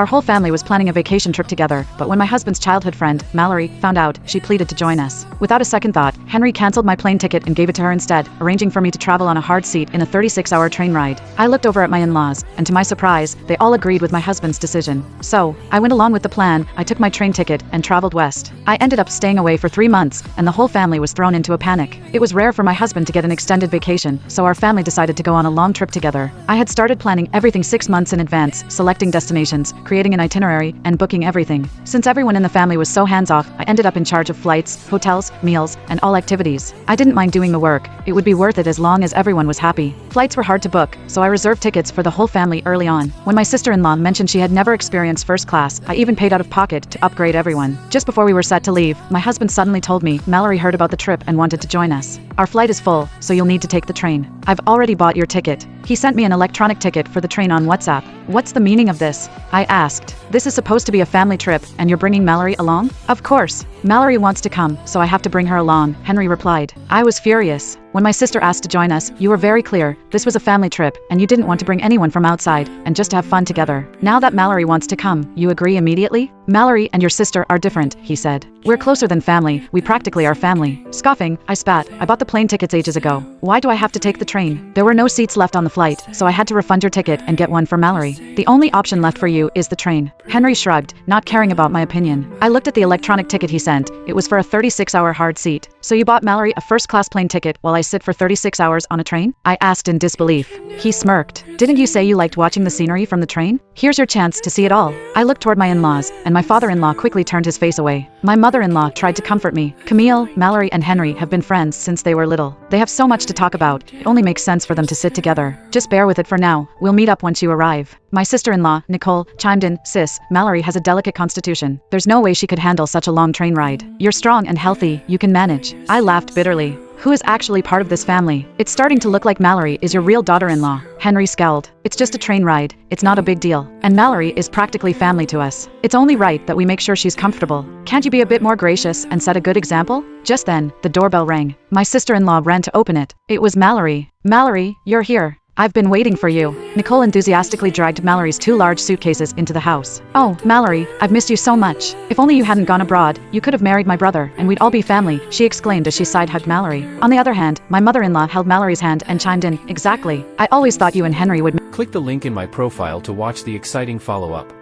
Our whole family was planning a vacation trip together, but when my husband's childhood friend, Mallory, found out, she pleaded to join us. Without a second thought, Henry canceled my plane ticket and gave it to her instead, arranging for me to travel on a hard seat in a 36-hour train ride. I looked over at my in-laws, and to my surprise, they all agreed with my husband's decision. So, I went along with the plan, I took my train ticket, and traveled west. I ended up staying away for 3 months, and the whole family was thrown into a panic. It was rare for my husband to get an extended vacation, so our family decided to go on a long trip together. I had started planning everything 6 months in advance, selecting destinations, creating an itinerary, and booking everything. Since everyone in the family was so hands-off, I ended up in charge of flights, hotels, meals, and all activities. I didn't mind doing the work. It would be worth it as long as everyone was happy. Flights were hard to book, so I reserved tickets for the whole family early on. When my sister-in-law mentioned she had never experienced first class, I even paid out of pocket to upgrade everyone. Just before we were set to leave, my husband suddenly told me Mallory heard about the trip and wanted to join us. Our flight is full, so you'll need to take the train. I've already bought your ticket. He sent me an electronic ticket for the train on WhatsApp. What's the meaning of this? I asked. This is supposed to be a family trip, and you're bringing Mallory along? Of course. Mallory wants to come, so I have to bring her along, Henry replied. I was furious. When my sister asked to join us, you were very clear. This was a family trip, and you didn't want to bring anyone from outside, and just to have fun together. Now that Mallory wants to come, you agree immediately? Mallory and your sister are different, he said. We're closer than family, we practically are family. Scoffing, I spat. I bought the plane tickets ages ago. Why do I have to take the train? There were no seats left on the flight, so I had to refund your ticket and get one for Mallory. The only option left for you is the train. Henry shrugged, not caring about my opinion. I looked at the electronic ticket he sent. It was for a 36-hour hard seat. So you bought Mallory a first-class plane ticket while I sit for 36 hours on a train? I asked in disbelief. He smirked. Didn't you say you liked watching the scenery from the train? Here's your chance to see it all. I looked toward my in-laws, and my father-in-law quickly turned his face away. My mother-in-law tried to comfort me. Camille, Mallory, and Henry have been friends since they were little. They have so much to talk about. It only makes sense for them to sit together. Just bear with it for now. We'll meet up once you arrive. My sister-in-law, Nicole, chimed in, Sis, Mallory has a delicate constitution. There's no way she could handle such a long train ride. You're strong and healthy, you can manage. I laughed bitterly. Who is actually part of this family? It's starting to look like Mallory is your real daughter-in-law. Henry scowled. It's just a train ride. It's not a big deal. And Mallory is practically family to us. It's only right that we make sure she's comfortable. Can't you be a bit more gracious and set a good example? Just then, the doorbell rang. My sister-in-law ran to open it. It was Mallory. Mallory, you're here. I've been waiting for you. Nicole enthusiastically dragged Mallory's 2 large suitcases into the house. Oh, Mallory, I've missed you so much. If only you hadn't gone abroad, you could have married my brother, and we'd all be family, she exclaimed as she side-hugged Mallory. On the other hand, my mother-in-law held Mallory's hand and chimed in, Exactly. I always thought you and Henry would. Click the link in my profile to watch the exciting follow-up.